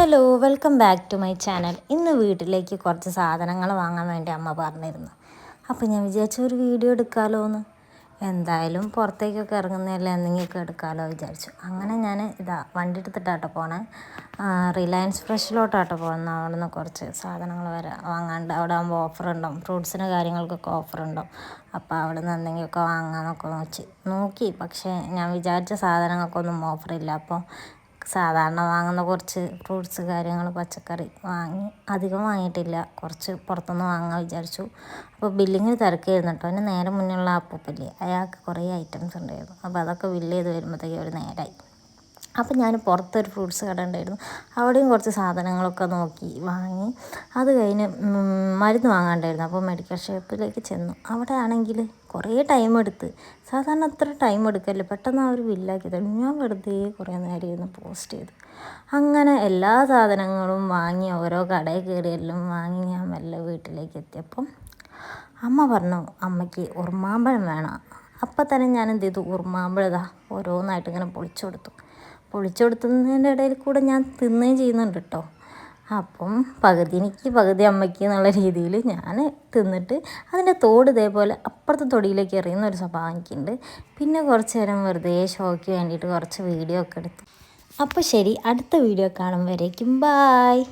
Hello, welcome back to my channel. ഇന്ന് വീട്ടിലേക്ക് കുറച്ച് സാധനങ്ങൾ വാങ്ങാൻ വേണ്ടി അമ്മ പറഞ്ഞിരുന്നു. അപ്പോൾ ഞാൻ വിചാരിച്ചു ഒരു വീഡിയോ എടുക്കാമല്ലോ എന്ന്. എന്തായാലും പുറത്തേക്കൊക്കെ ഇറങ്ങുന്നതല്ലേ, എന്തെങ്കിലുമൊക്കെ എടുക്കാമല്ലോ വിചാരിച്ചു. അങ്ങനെ ഞാൻ വണ്ടി എടുത്തിട്ടാട്ടോ പോണേ. റിലയൻസ് ഫ്രഷിലോട്ടാട്ടോ പോകുന്നത്. അവിടെ നിന്ന് കുറച്ച് സാധനങ്ങൾ വരെ വാങ്ങാണ്ട്. അവിടെ ആകുമ്പോൾ ഓഫർ ഉണ്ടാവും, ഫ്രൂട്ട്സിന് കാര്യങ്ങൾക്കൊക്കെ ഓഫർ ഉണ്ടാവും. അപ്പോൾ അവിടെ നിന്ന് എന്തെങ്കിലുമൊക്കെ വാങ്ങാമെന്നൊക്കെ നോക്കി. പക്ഷേ ഞാൻ വിചാരിച്ച സാധനങ്ങൾക്കൊന്നും ഓഫറില്ല. അപ്പോൾ സാധാരണ വാങ്ങുന്ന കുറച്ച് ഫ്രൂട്ട്സ് കാര്യങ്ങൾ പച്ചക്കറി വാങ്ങി. അധികം വാങ്ങിയിട്ടില്ല, കുറച്ച് പുറത്തുനിന്ന് വാങ്ങാൻ വിചാരിച്ചു. അപ്പോൾ ബില്ലിങ്ങിന് തിരക്കായിരുന്നു കേട്ടോ. അതിന് നേരെ മുന്നിലുള്ള അപ്പൂപ്പല്ലേ, അയാൾക്ക് കുറേ ഐറ്റംസ് ഉണ്ടായിരുന്നു. അപ്പോൾ അതൊക്കെ ബില്ല് ചെയ്ത് വരുമ്പോഴത്തേക്കും ഒരു നേരമായി. അപ്പം ഞാൻ പുറത്തൊരു ഫ്രൂട്ട്സ് കട ഉണ്ടായിരുന്നു, അവിടെയും കുറച്ച് സാധനങ്ങളൊക്കെ നോക്കി വാങ്ങി. അത് കഴിഞ്ഞ് മരുന്ന് വാങ്ങാണ്ടായിരുന്നു. അപ്പോൾ മെഡിക്കൽ ഷോപ്പിലേക്ക് ചെന്നു. അവിടെ ആണെങ്കിൽ കുറേ ടൈം എടുത്ത്. സാധാരണ അത്ര ടൈം എടുക്കല്ലേ, പെട്ടെന്ന് അവർ ബില്ലാക്കി തരും. ഞാൻ വെറുതെ കുറേ നേരം ഇരുന്ന് പോസ്റ്റ് ചെയ്തു. അങ്ങനെ എല്ലാ സാധനങ്ങളും വാങ്ങി ഓരോ കടയിൽ കയറി എല്ലാം വാങ്ങി ഞാൻ മെല്ലെ വീട്ടിലേക്ക് എത്തിയപ്പം അമ്മ പറഞ്ഞു അമ്മയ്ക്ക് ഉറുമാമ്പഴം വേണം. അപ്പം തന്നെ ഞാൻ എന്ത് ചെയ്തു, ഉറുമാമ്പഴം ഓരോന്നായിട്ട് ഇങ്ങനെ പൊളിച്ചു കൊടുത്തതിൻ്റെ ഇടയിൽ കൂടെ ഞാൻ തിന്നുകയും ചെയ്യുന്നുണ്ട് കേട്ടോ. അപ്പം പകുതി എനിക്ക് പകുതി അമ്മയ്ക്ക് എന്നുള്ള രീതിയിൽ ഞാൻ തിന്നിട്ട് അതിൻ്റെ തോട് ഇതേപോലെ അപ്പുറത്തെ തൊടിയിലേക്ക് എറിയുന്ന ഒരു സ്വഭാവം എനിക്കുണ്ട്. പിന്നെ കുറച്ച് നേരം വെറുതെ ഷോയ്ക്ക് വേണ്ടിയിട്ട് കുറച്ച് വീഡിയോ ഒക്കെ എടുത്തു. അപ്പോൾ ശരി, അടുത്ത വീഡിയോ കാണും വരേക്കും ബായ്.